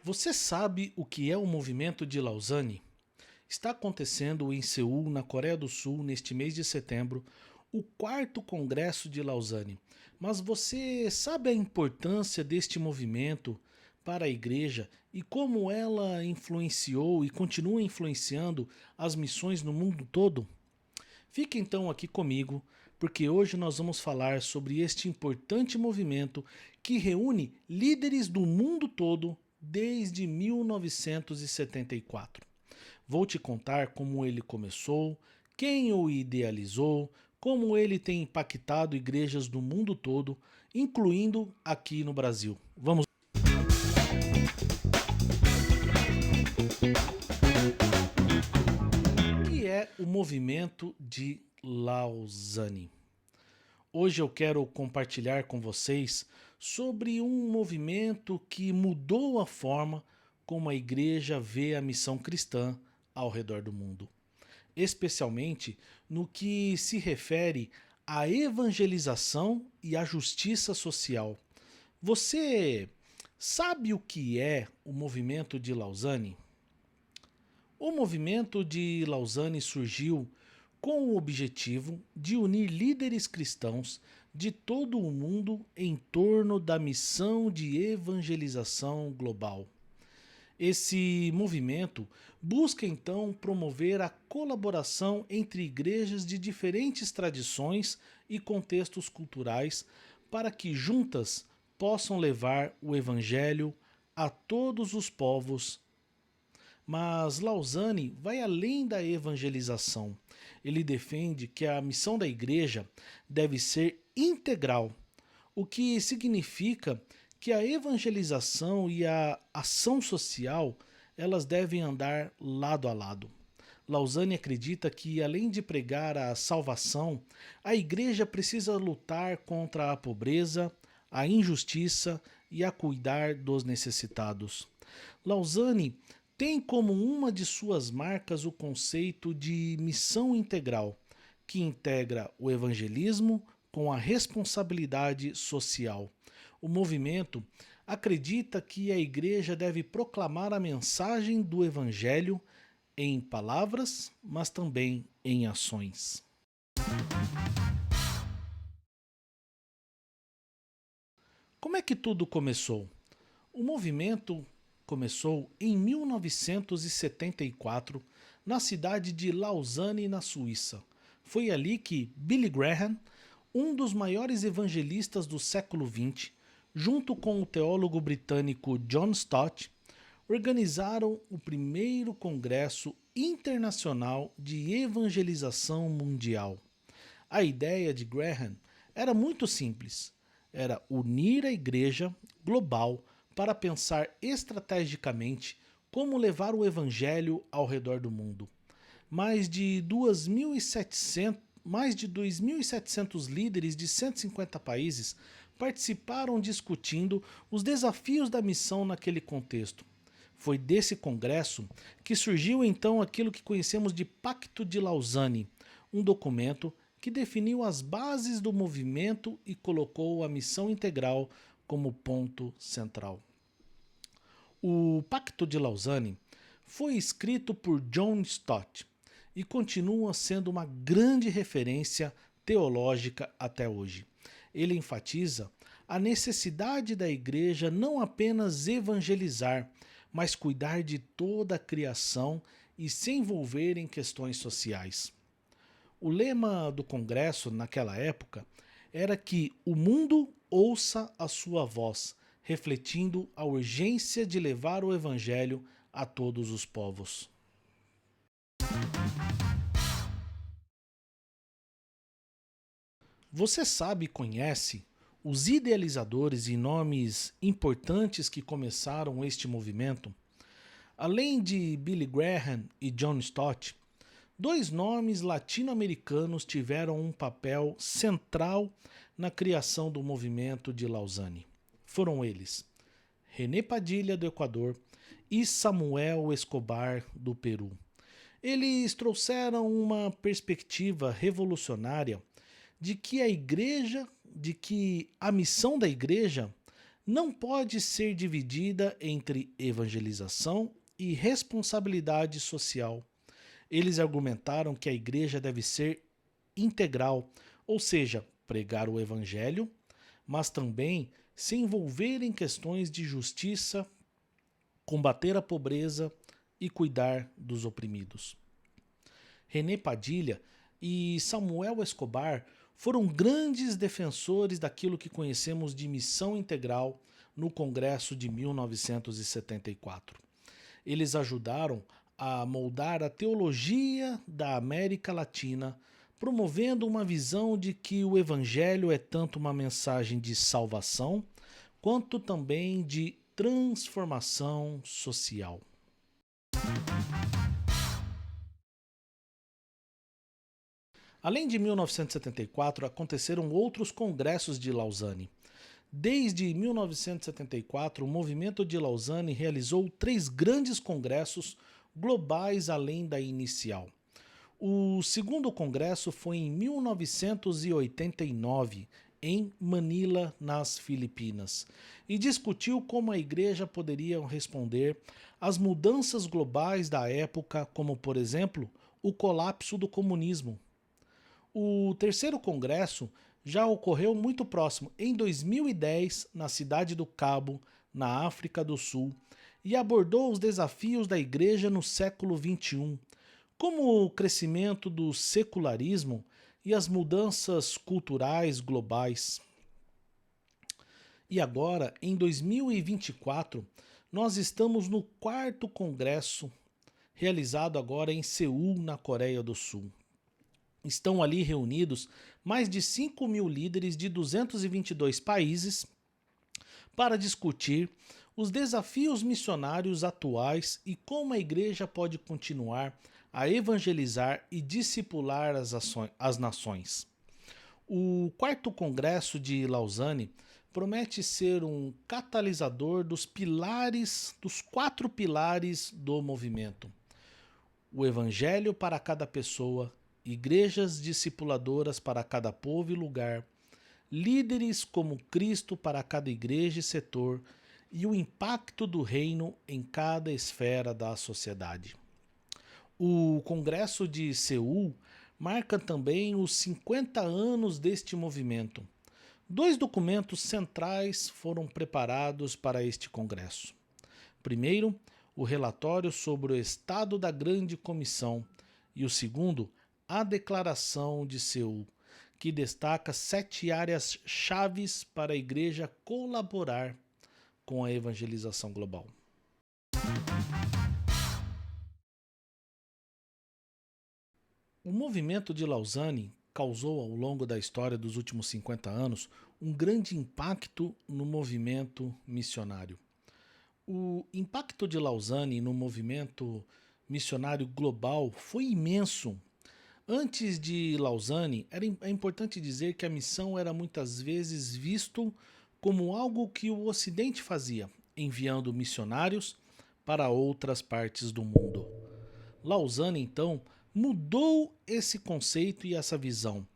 Você sabe o que é o movimento de Lausanne? Está acontecendo em Seul, na Coreia do Sul, neste mês de setembro, o quarto Congresso de Lausanne. Mas você sabe a importância deste movimento para a igreja e como ela influenciou e continua influenciando as missões no mundo todo? Fique então aqui comigo, porque hoje nós vamos falar sobre este importante movimento que reúne líderes do mundo todo desde 1974. Vou te contar como ele começou, quem o idealizou, como ele tem impactado igrejas do mundo todo, incluindo aqui no Brasil. Vamos. O que é o movimento de Lausanne? Hoje eu quero compartilhar com vocês sobre um movimento que mudou a forma como a igreja vê a missão cristã ao redor do mundo, especialmente no que se refere à evangelização e à justiça social. Você sabe o que é o movimento de Lausanne? O movimento de Lausanne surgiu com o objetivo de unir líderes cristãos de todo o mundo em torno da missão de evangelização global. Esse movimento busca então promover a colaboração entre igrejas de diferentes tradições e contextos culturais para que juntas possam levar o evangelho a todos os povos. Mas Lausanne vai além da evangelização. Ele defende que a missão da igreja deve ser integral, o que significa que a evangelização e a ação social elas devem andar lado a lado. Lausanne acredita que, além de pregar a salvação, a igreja precisa lutar contra a pobreza, a injustiça e a cuidar dos necessitados. Lausanne tem como uma de suas marcas o conceito de missão integral, que integra o evangelismo com a responsabilidade social. O movimento acredita que a igreja deve proclamar a mensagem do evangelho em palavras, mas também em ações. Como é que tudo começou? O movimento começou em 1974 na cidade de Lausanne, na Suíça. Foi ali que Billy Graham, um dos maiores evangelistas do século XX, junto com o teólogo britânico John Stott, organizaram o primeiro Congresso Internacional de Evangelização Mundial. A ideia de Graham era muito simples: era unir a igreja global para pensar estrategicamente como levar o evangelho ao redor do mundo. Mais de 2.700 líderes de 150 países participaram discutindo os desafios da missão naquele contexto. Foi desse congresso que surgiu então aquilo que conhecemos de Pacto de Lausanne, um documento que definiu as bases do movimento e colocou a missão integral como ponto central. O Pacto de Lausanne foi escrito por John Stott e continua sendo uma grande referência teológica até hoje. Ele enfatiza a necessidade da igreja não apenas evangelizar, mas cuidar de toda a criação e se envolver em questões sociais. O lema do Congresso naquela época era que o mundo ouça a sua voz, refletindo a urgência de levar o Evangelho a todos os povos. Você sabe e conhece os idealizadores e nomes importantes que começaram este movimento? Além de Billy Graham e John Stott, dois nomes latino-americanos tiveram um papel central na criação do movimento de Lausanne. Foram eles René Padilha, do Equador, e Samuel Escobar, do Peru. Eles trouxeram uma perspectiva revolucionária de que a missão da igreja não pode ser dividida entre evangelização e responsabilidade social. Eles argumentaram que a igreja deve ser integral, ou seja, pregar o evangelho, mas também se envolver em questões de justiça, combater a pobreza e cuidar dos oprimidos. René Padilha e Samuel Escobar foram grandes defensores daquilo que conhecemos de missão integral no Congresso de 1974. Eles ajudaram a moldar a teologia da América Latina, promovendo uma visão de que o Evangelho é tanto uma mensagem de salvação, quanto também de transformação social. Além de 1974, aconteceram outros congressos de Lausanne. Desde 1974, o movimento de Lausanne realizou 3 grandes congressos globais além da inicial. O segundo congresso foi em 1989, em Manila, nas Filipinas, e discutiu como a igreja poderia responder às mudanças globais da época, como, por exemplo, o colapso do comunismo. O terceiro congresso já ocorreu muito próximo, em 2010, na cidade do Cabo, na África do Sul, e abordou os desafios da igreja no século XXI, como o crescimento do secularismo e as mudanças culturais globais. E agora, em 2024, nós estamos no 4º congresso, realizado agora em Seul, na Coreia do Sul. Estão ali reunidos mais de 5.000 líderes de 222 países para discutir os desafios missionários atuais e como a igreja pode continuar a evangelizar e discipular as nações. O 4º Congresso de Lausanne promete ser um catalisador dos 4 pilares do movimento: o evangelho para cada pessoa, igrejas discipuladoras para cada povo e lugar, líderes como Cristo para cada igreja e setor, e o impacto do reino em cada esfera da sociedade. O Congresso de Seul marca também os 50 anos deste movimento. 2 documentos centrais foram preparados para este congresso. Primeiro, o relatório sobre o estado da Grande Comissão, e o segundo, a Declaração de Seul, que destaca 7 áreas chaves para a igreja colaborar com a evangelização global. O movimento de Lausanne causou ao longo da história dos últimos 50 anos um grande impacto no movimento missionário. O impacto de Lausanne no movimento missionário global foi imenso. Antes de Lausanne, é importante dizer que a missão era muitas vezes visto como algo que o Ocidente fazia, enviando missionários para outras partes do mundo. Lausanne, então, mudou esse conceito e essa visão.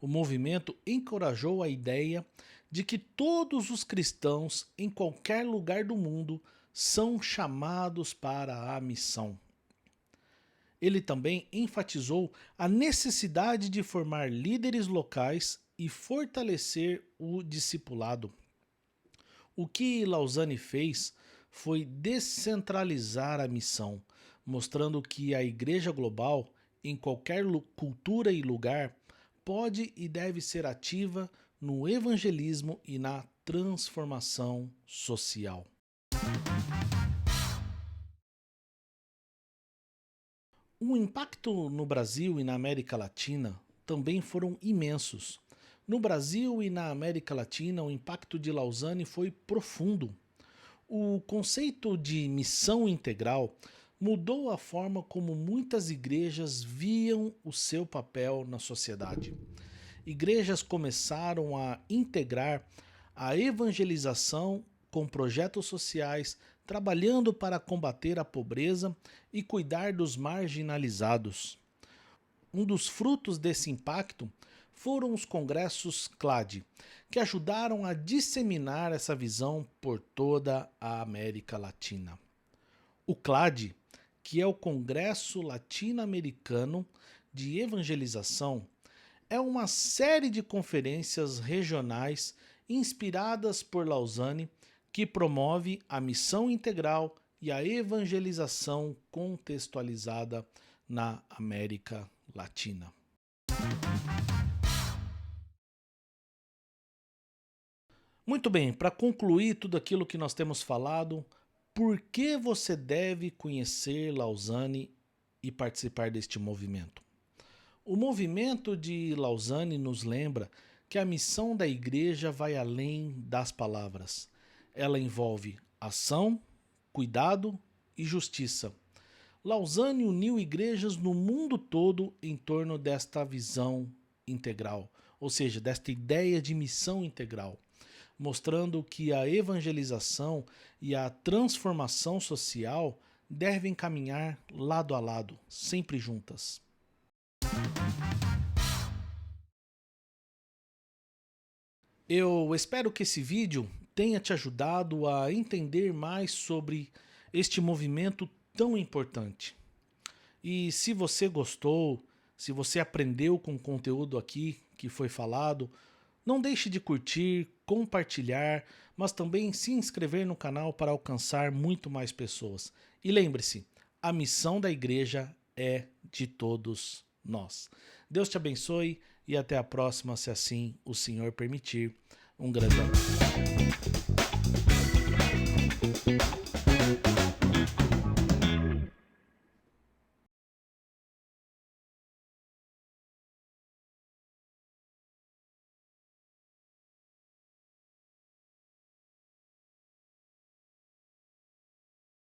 O movimento encorajou a ideia de que todos os cristãos, em qualquer lugar do mundo, são chamados para a missão. Ele também enfatizou a necessidade de formar líderes locais e fortalecer o discipulado. O que Lausanne fez foi descentralizar a missão, mostrando que a igreja global, em qualquer cultura e lugar, pode e deve ser ativa no evangelismo e na transformação social. O impacto no Brasil e na América Latina também foram imensos. No Brasil e na América Latina, o impacto de Lausanne foi profundo. O conceito de missão integral mudou a forma como muitas igrejas viam o seu papel na sociedade. Igrejas começaram a integrar a evangelização com projetos sociais, trabalhando para combater a pobreza e cuidar dos marginalizados. Um dos frutos desse impacto foram os congressos CLAD, que ajudaram a disseminar essa visão por toda a América Latina. O CLAD, que é o Congresso Latino-Americano de Evangelização, é uma série de conferências regionais inspiradas por Lausanne que promove a missão integral e a evangelização contextualizada na América Latina. Muito bem, para concluir tudo aquilo que nós temos falado, por que você deve conhecer Lausanne e participar deste movimento? O movimento de Lausanne nos lembra que a missão da igreja vai além das palavras. Ela envolve ação, cuidado e justiça. Lausanne uniu igrejas no mundo todo em torno desta visão integral, ou seja, desta ideia de missão integral, mostrando que a evangelização e a transformação social devem caminhar lado a lado, sempre juntas. Eu espero que esse vídeo tenha te ajudado a entender mais sobre este movimento tão importante. E se você gostou, se você aprendeu com o conteúdo aqui que foi falado, não deixe de curtir, compartilhar, mas também se inscrever no canal para alcançar muito mais pessoas. E lembre-se, a missão da igreja é de todos nós. Deus te abençoe e até a próxima, se assim o Senhor permitir. Um grande abraço.